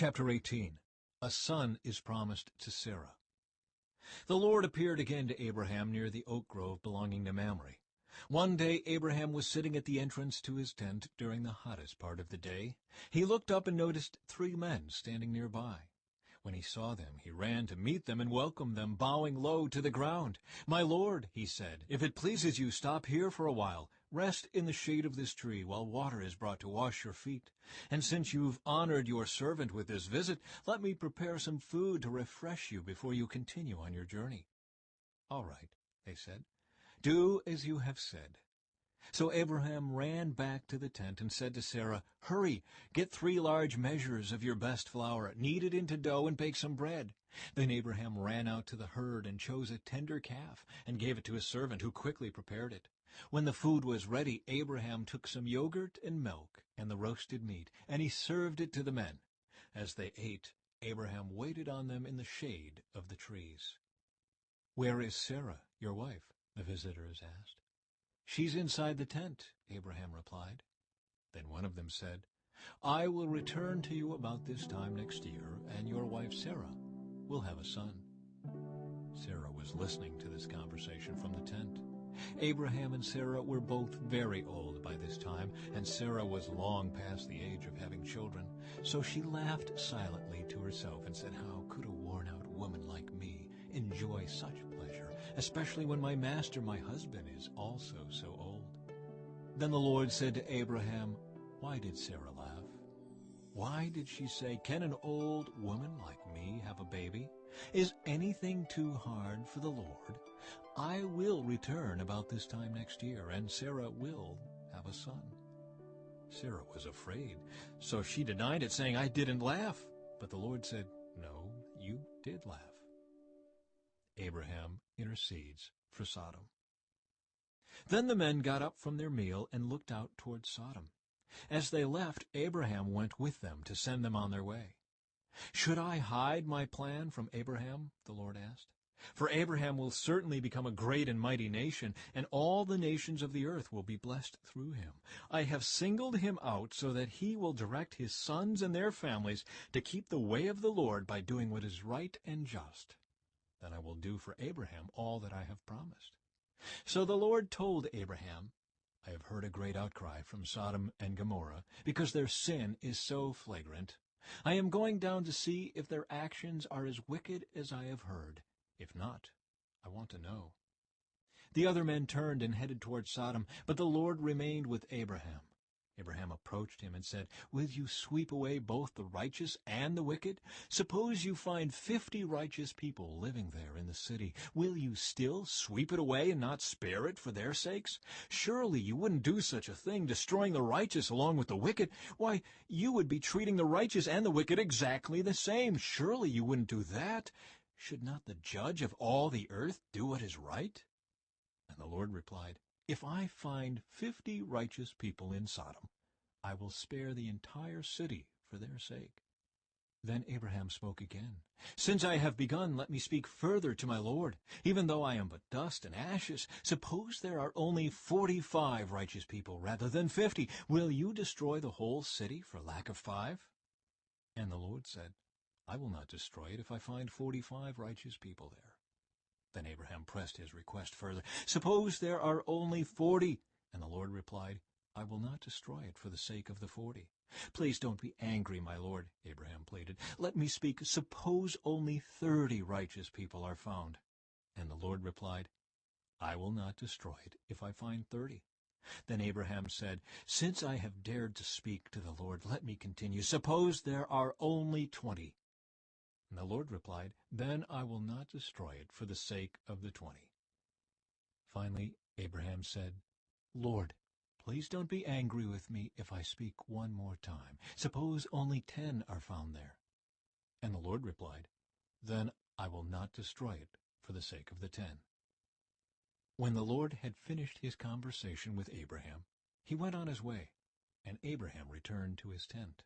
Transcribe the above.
Chapter 18. A son is promised to Sarah. The Lord appeared again to Abraham near the oak grove belonging to Mamre. One day Abraham was sitting at the entrance to his tent during the hottest part of the day. He looked up and noticed 3 men standing nearby. When he saw them, he ran to meet them and welcomed them, bowing low to the ground. "My lord," he said, "if it pleases you, stop here for a while. Rest in the shade of this tree while water is brought to wash your feet. And since you've honored your servant with this visit, let me prepare some food to refresh you before you continue on your journey." "All right," they said. "Do as you have said." So Abraham ran back to the tent and said to Sarah, "Hurry, get 3 large measures of your best flour, knead it into dough, and bake some bread." Then Abraham ran out to the herd and chose a tender calf and gave it to his servant, who quickly prepared it. When the food was ready, Abraham took some yogurt and milk and the roasted meat, and he served it to the men. As they ate, Abraham waited on them in the shade of the trees. "Where is Sarah, your wife?" the visitors asked. "She's inside the tent," Abraham replied. Then one of them said, "I will return to you about this time next year, and your wife Sarah will have a son." Sarah was listening to this conversation from the tent. Abraham and Sarah were both very old by this time, and Sarah was long past the age of having children. So she laughed silently to herself and said, "How could a worn-out woman like me enjoy such pleasure, especially when my master, my husband, is also so old?" Then the Lord said to Abraham, "Why did Sarah laugh? Why did she say, 'Can an old woman like me have a baby?' Is anything too hard for the Lord? I will return about this time next year, and Sarah will have a son." Sarah was afraid, so she denied it, saying, "I didn't laugh." But the Lord said, "No, you did laugh." Abraham intercedes for Sodom. Then the men got up from their meal and looked out toward Sodom. As they left, Abraham went with them to send them on their way. "Should I hide my plan from Abraham?" the Lord asked. "For Abraham will certainly become a great and mighty nation, and all the nations of the earth will be blessed through him. I have singled him out so that he will direct his sons and their families to keep the way of the Lord by doing what is right and just. Then I will do for Abraham all that I have promised." So the Lord told Abraham, "I have heard a great outcry from Sodom and Gomorrah, because their sin is so flagrant. I am going down to see if their actions are as wicked as I have heard. If not, I want to know." The other men turned and headed toward Sodom, but the Lord remained with Abraham. Abraham approached him and said, "Will you sweep away both the righteous and the wicked? Suppose you find 50 righteous people living there in the city. Will you still sweep it away and not spare it for their sakes? Surely you wouldn't do such a thing, destroying the righteous along with the wicked. Why, you would be treating the righteous and the wicked exactly the same. Surely you wouldn't do that. Should not the judge of all the earth do what is right?" And the Lord replied, "If I find 50 righteous people in Sodom, I will spare the entire city for their sake." Then Abraham spoke again, "Since I have begun, let me speak further to my Lord. Even though I am but dust and ashes, suppose there are only 45 righteous people rather than 50. Will you destroy the whole city for lack of 5? And the Lord said, "I will not destroy it if I find 45 righteous people there." Then Abraham pressed his request further, "Suppose there are only 40. And the Lord replied, "I will not destroy it for the sake of the 40. "Please don't be angry, my Lord," Abraham pleaded. "Let me speak. Suppose only 30 righteous people are found." And the Lord replied, "I will not destroy it if I find 30. Then Abraham said, "Since I have dared to speak to the Lord, let me continue. Suppose there are only 20. And the Lord replied, "Then I will not destroy it for the sake of the 20. Finally, Abraham said, "Lord, please don't be angry with me if I speak one more time. Suppose only 10 are found there." And the Lord replied, "Then I will not destroy it for the sake of the 10. When the Lord had finished his conversation with Abraham, he went on his way, and Abraham returned to his tent.